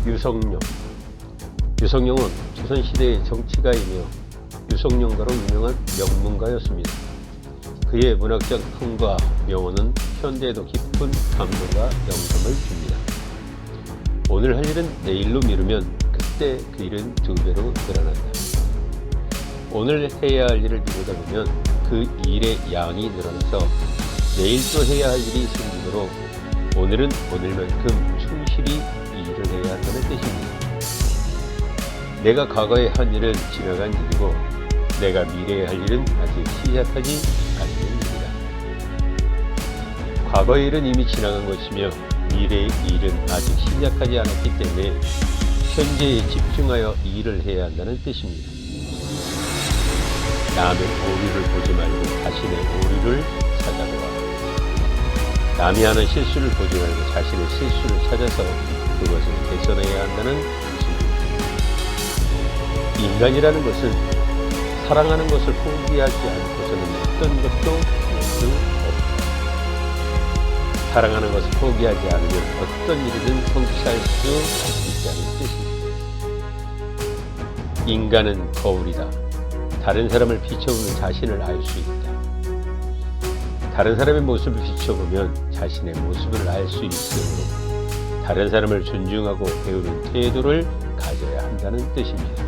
유성룡. 유성룡은 조선시대의 정치가이며 유성룡가로 유명한 명문가였습니다. 그의 문학적 흥과 명언은 현대에도 깊은 감동과 영감을 줍니다. 오늘 할 일은 내일로 미루면 그때 그 일은 2배로 늘어난다. 오늘 해야 할 일을 미루다 보면 그 일의 양이 늘어나서 내일 또 해야 할 일이 생기므로 오늘은 오늘만큼 충실히 일을 해야 한다는 뜻입니다. 내가 과거에 한 일은 지나간 일이고 내가 미래에 할 일은 아직 시작하지 않는 일이다. 과거의 일은 이미 지나간 것이며 미래의 일은 아직 시작하지 않았기 때문에 현재에 집중하여 일을 해야 한다는 뜻입니다. 남의 오류를 보지 말고 자신의 오류를 찾아보아. 남이 하는 실수를 보지 말고 자신의 실수를 찾아서 그것을 개선해야 한다는 뜻입니다. 인간이라는 것은 사랑하는 것을 포기하지 않고서는 어떤 것도 할 수 없다. 사랑하는 것을 포기하지 않으면 어떤 일이든 성취할 수 있다는 뜻입니다. 인간은 거울이다. 다른 사람을 비춰보면 자신을 알 수 있다. 다른 사람의 모습을 비춰보면 자신의 모습을 알 수 있으므로 다른 사람을 존중하고 배우는 태도를 가져야 한다는 뜻입니다.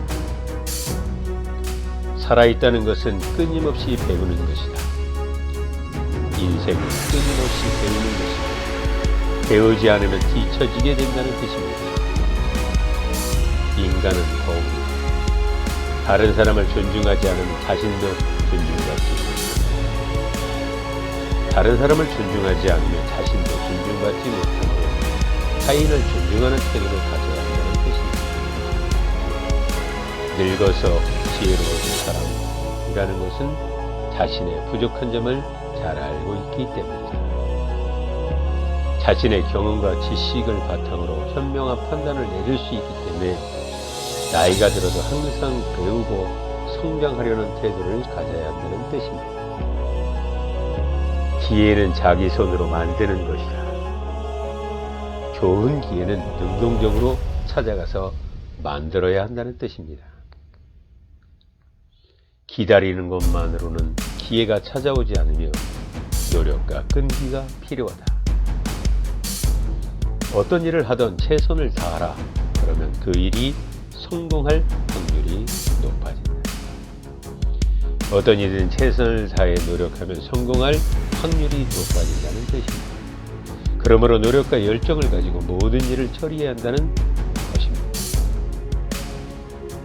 살아있다는 것은 끊임없이 배우는 것이다. 인생은 끊임없이 배우는 것이다. 배우지 않으면 뒤처지게 된다는 뜻입니다. 인간은 거울이다. 다른 사람을 존중하지 않으면 자신도 존중받지 못한다. 다른 사람을 존중하지 않으면 자신도 존중받지 못하므로 타인을 존중하는 태도를 가져야 한다는 뜻입니다. 늙어서 지혜로워진 사람이라는 것은 자신의 부족한 점을 잘 알고 있기 때문이다. 자신의 경험과 지식을 바탕으로 현명한 판단을 내릴 수 있기 때문에 나이가 들어도 항상 배우고 성장하려는 태도를 가져야 한다는 뜻입니다. 기회는 자기 손으로 만드는 것이다. 좋은 기회는 능동적으로 찾아가서 만들어야 한다는 뜻입니다. 기다리는 것만으로는 기회가 찾아오지 않으며 노력과 끈기가 필요하다. 어떤 일을 하던 최선을 다하라. 그러면 그 일이 성공할 확률이 높아진다. 어떤 일이든 최선을 다해 노력하면 성공할 확률이 높아진다는 뜻입니다. 그러므로 노력과 열정을 가지고 모든 일을 처리해야 한다는 것입니다.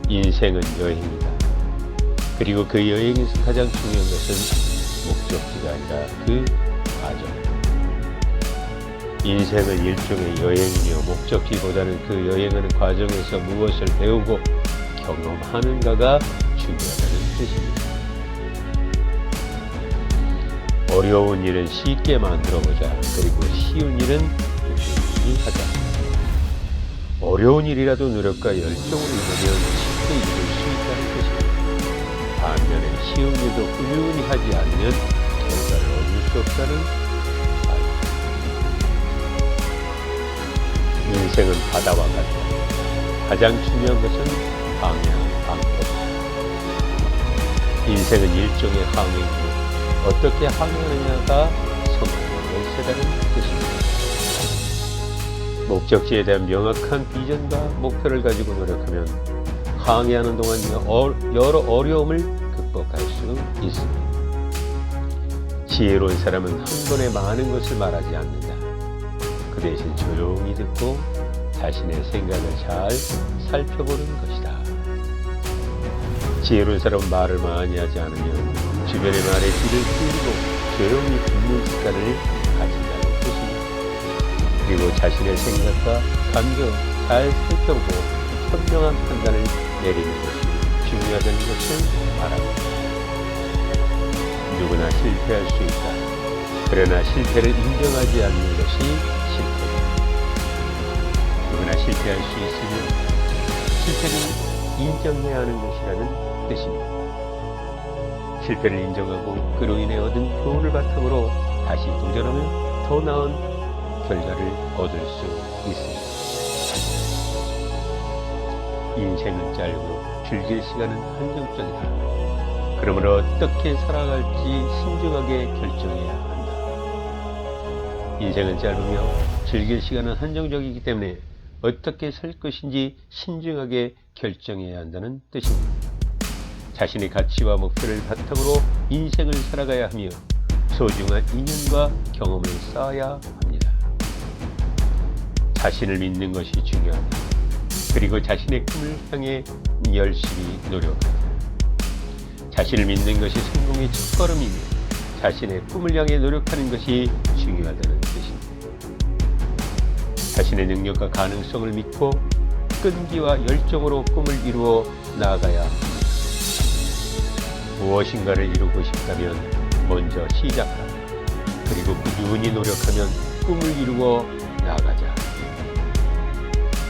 인생은 여행이다. 그리고 그 여행에서 가장 중요한 것은 목적지가 아니라 그 과정. 인생은 일종의 여행이며 목적지보다는 그 여행하는 과정에서 무엇을 배우고 경험하는가가 중요하다는 뜻입니다. 어려운 일은 쉽게 만들어보자. 그리고 쉬운 일은 꾸준히 하자. 어려운 일이라도 노력과 열정으로 임하면 쉽게 이룰 수 있다는 뜻입니다. 반면에 쉬운 일도 꾸준히 하지 않으면 결과를 얻을 수 없다는 인생은 바다와 같다. 가장 중요한 것은 방법이다. 인생은 일종의 항해이고 어떻게 항해하느냐가 성공의 열쇠라는 뜻입니다. 목적지에 대한 명확한 비전과 목표를 가지고 노력하면 항해하는 동안 여러 어려움을 극복할 수 있습니다. 지혜로운 사람은 한 번에 많은 것을 말하지 않는다. 그 대신 조용히 듣고 자신의 생각을 잘 살펴보는 것이다. 지혜로운 사람은 말을 많이 하지 않으면 주변의 말에 귀를 기울이고 조용히 듣는 습관을 가진다는 뜻입니다. 그리고 자신의 생각과 감정을 잘 살펴보고 현명한 판단을 내리는 것이 중요하다는 것을 말합니다. 누구나 실패할 수 있다. 그러나 실패를 인정하지 않는 것이 실패다. 누구나 실패할 수 있으며 실패를 인정해야 하는 것이라는 뜻입니다. 실패를 인정하고 그로 인해 얻은 교훈을 바탕으로 다시 도전하면 더 나은 결과를 얻을 수 있습니다. 인생은 짧고 즐길 시간은 한정적이다. 그러므로 어떻게 살아갈지 신중하게 결정해야 한다. 인생은 짧으며 즐길 시간은 한정적이기 때문에 어떻게 살 것인지 신중하게 결정해야 한다는 뜻입니다. 자신의 가치와 목표를 바탕으로 인생을 살아가야 하며 소중한 인연과 경험을 쌓아야 합니다. 자신을 믿는 것이 중요하다. 그리고 자신의 꿈을 향해 열심히 노력하다. 자신을 믿는 것이 성공의 첫걸음이며 자신의 꿈을 향해 노력하는 것이 중요하다는 뜻입니다. 자신의 능력과 가능성을 믿고 끈기와 열정으로 꿈을 이루어 나아가야 합니다. 무엇인가를 이루고 싶다면 먼저 시작하라. 그리고 꾸준히 노력하면 꿈을 이루어 나아가자.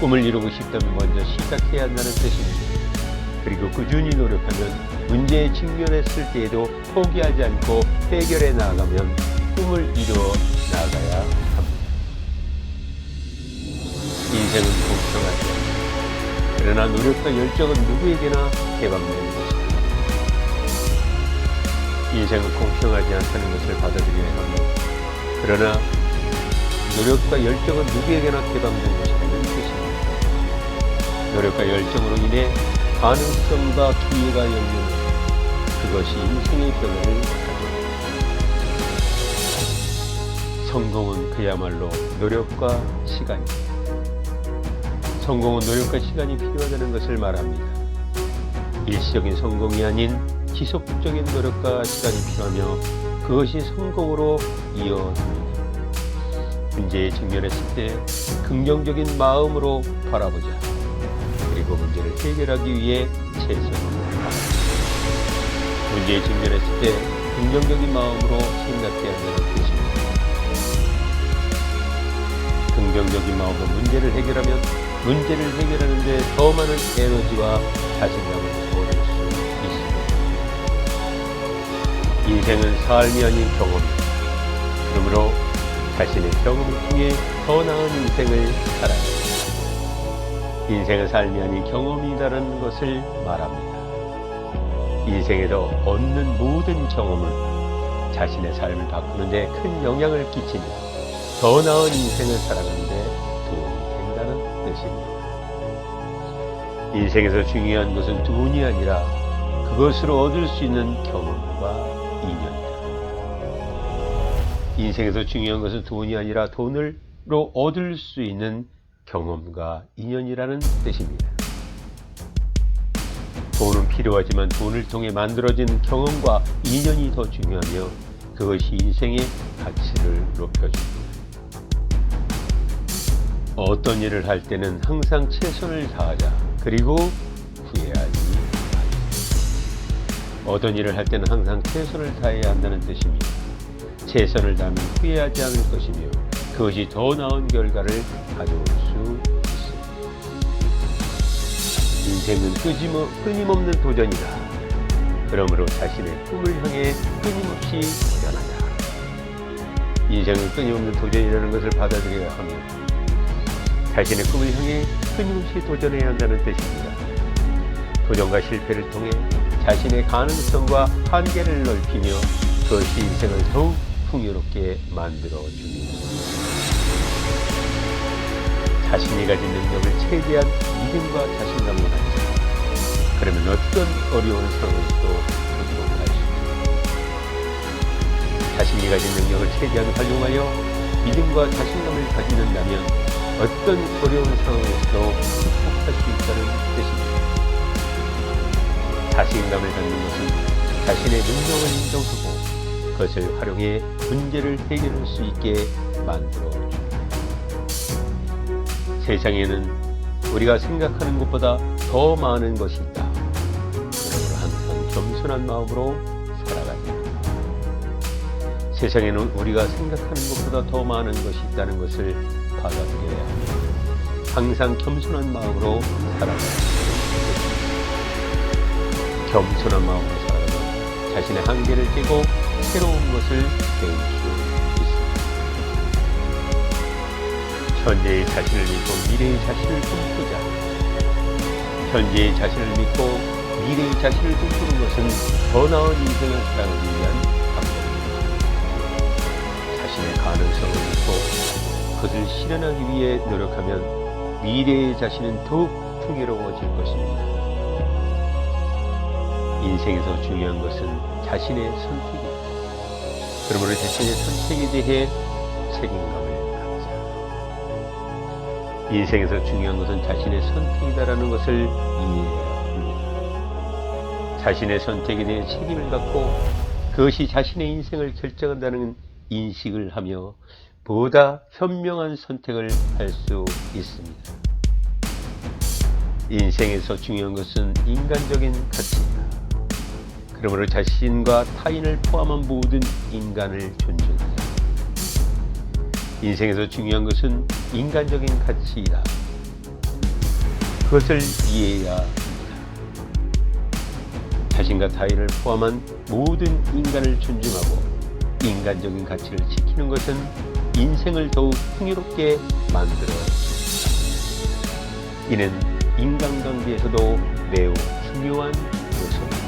꿈을 이루고 싶다면 먼저 시작해야 한다는 뜻입니다. 그리고 꾸준히 노력하면 문제에 직면했을 때에도 포기하지 않고 해결해 나아가면 꿈을 이루어 나아가야 합니다. 인생은 공평하지 않다. 그러나 노력과 열정은 누구에게나 개방되는 것이다. 인생은 공평하지 않다는 것을 받아들여야 하며 그러나 노력과 열정은 누구에게나 개방된 것이라는 뜻입니다. 노력과 열정으로 인해 가능성과 기회가 열리는 그것이 인생의 변화를 가져옵니다. 성공은 그야말로 노력과 시간입니다. 성공은 노력과 시간이 필요하다는 것을 말합니다. 일시적인 성공이 아닌 지속적인 노력과 시간이 필요하며 그것이 성공으로 이어집니다. 문제에 직면했을 때 긍정적인 마음으로 바라보자. 그리고 문제를 해결하기 위해 최선을 다하자. 문제에 직면했을 때 긍정적인 마음으로 생각해야 한다는 뜻입니다. 긍정적인 마음으로 문제를 해결하면 문제를 해결하는 데 더 많은 에너지와 자신감을 얻을 수 있습니다. 인생은 삶이 아닌 경험이다. 그러므로 자신의 경험을 통해 더 나은 인생을 살아야 합니다. 인생은 삶이 아닌 경험이라는 것을 말합니다. 인생에서 얻는 모든 경험은 자신의 삶을 바꾸는 데 큰 영향을 끼치며 더 나은 인생을 살아가는 데 도움이 된다는 뜻입니다. 인생에서 중요한 것은 돈이 아니라 그것으로 얻을 수 있는 경험과 인연이다. 인생에서 중요한 것은 돈이 아니라 돈으로 얻을 수 있는 경험과 인연이라는 뜻입니다. 돈은 필요하지만 돈을 통해 만들어진 경험과 인연이 더 중요하며 그것이 인생의 가치를 높여줍니다. 어떤 일을 할 때는 항상 최선을 다하자. 그리고 후회하지 말자. 어떤 일을 할 때는 항상 최선을 다해야 한다는 뜻입니다. 최선을 다하면 후회하지 않을 것이며 그것이 더 나은 결과를 가져올 수 있습니다. 인생은 끊임없는 도전이다. 그러므로 자신의 꿈을 향해 끊임없이 도전하자. 인생은 끊임없는 도전이라는 것을 받아들여야 하며 자신의 꿈을 향해 끊임없이 도전해야 한다는 뜻입니다. 도전과 실패를 통해 자신의 가능성과 한계를 넓히며 그것이 인생을 더욱 풍요롭게 만들어줍니다. 자신이 가진 능력을 최대한 믿음과 자신감을 갖자. 그러면 어떤 어려운 상황에서도 극복할 수 있습니다. 자신이 가진 능력을 최대한 활용하여 믿음과 자신감을 가진다면 어떤 어려운 상황에서도 극복할 수 있다는 뜻입니다. 자신감을 갖는 것은 자신의 능력을 인정하고 그것을 활용해 문제를 해결할 수 있게 만들어줍니다. 세상에는 우리가 생각하는 것보다 더 많은 것이 있다. 그러므로 항상 겸손한 마음으로 살아가자. 세상에는 우리가 생각하는 것보다 더 많은 것이 있다는 것을 받아들여야 합니다. 항상 겸손한 마음으로 살아가자. 겸손한 마음으로 살아가면 자신의 한계를 깨고 새로운 것을 배울 수 있습니다. 현재의 자신을 믿고 미래의 자신을 꿈꾸자. 현재의 자신을 믿고 미래의 자신을 꿈꾸는 것은 더 나은 인생을 살아가기 위한 방법입니다. 자신의 가능성을 믿고 그것을 실현하기 위해 노력하면 미래의 자신은 더욱 풍요로워질 것입니다. 인생에서 중요한 것은 자신의 선택입니다. 그러므로 자신의 선택에 대해 책임감을 갖자. 인생에서 중요한 것은 자신의 선택이다라는 것을 이해해야 합니다. 자신의 선택에 대해 책임을 갖고 그것이 자신의 인생을 결정한다는 인식을 하며 보다 현명한 선택을 할 수 있습니다. 인생에서 중요한 것은 인간적인 가치입니다. 그러므로 자신과 타인을 포함한 모든 인간을 존중하자. 인생에서 중요한 것은 인간적인 가치이다. 그것을 이해해야 합니다. 자신과 타인을 포함한 모든 인간을 존중하고 인간적인 가치를 지키는 것은 인생을 더욱 풍요롭게 만들어 줍니다. 이는 인간관계에서도 매우 중요한 요소입니다.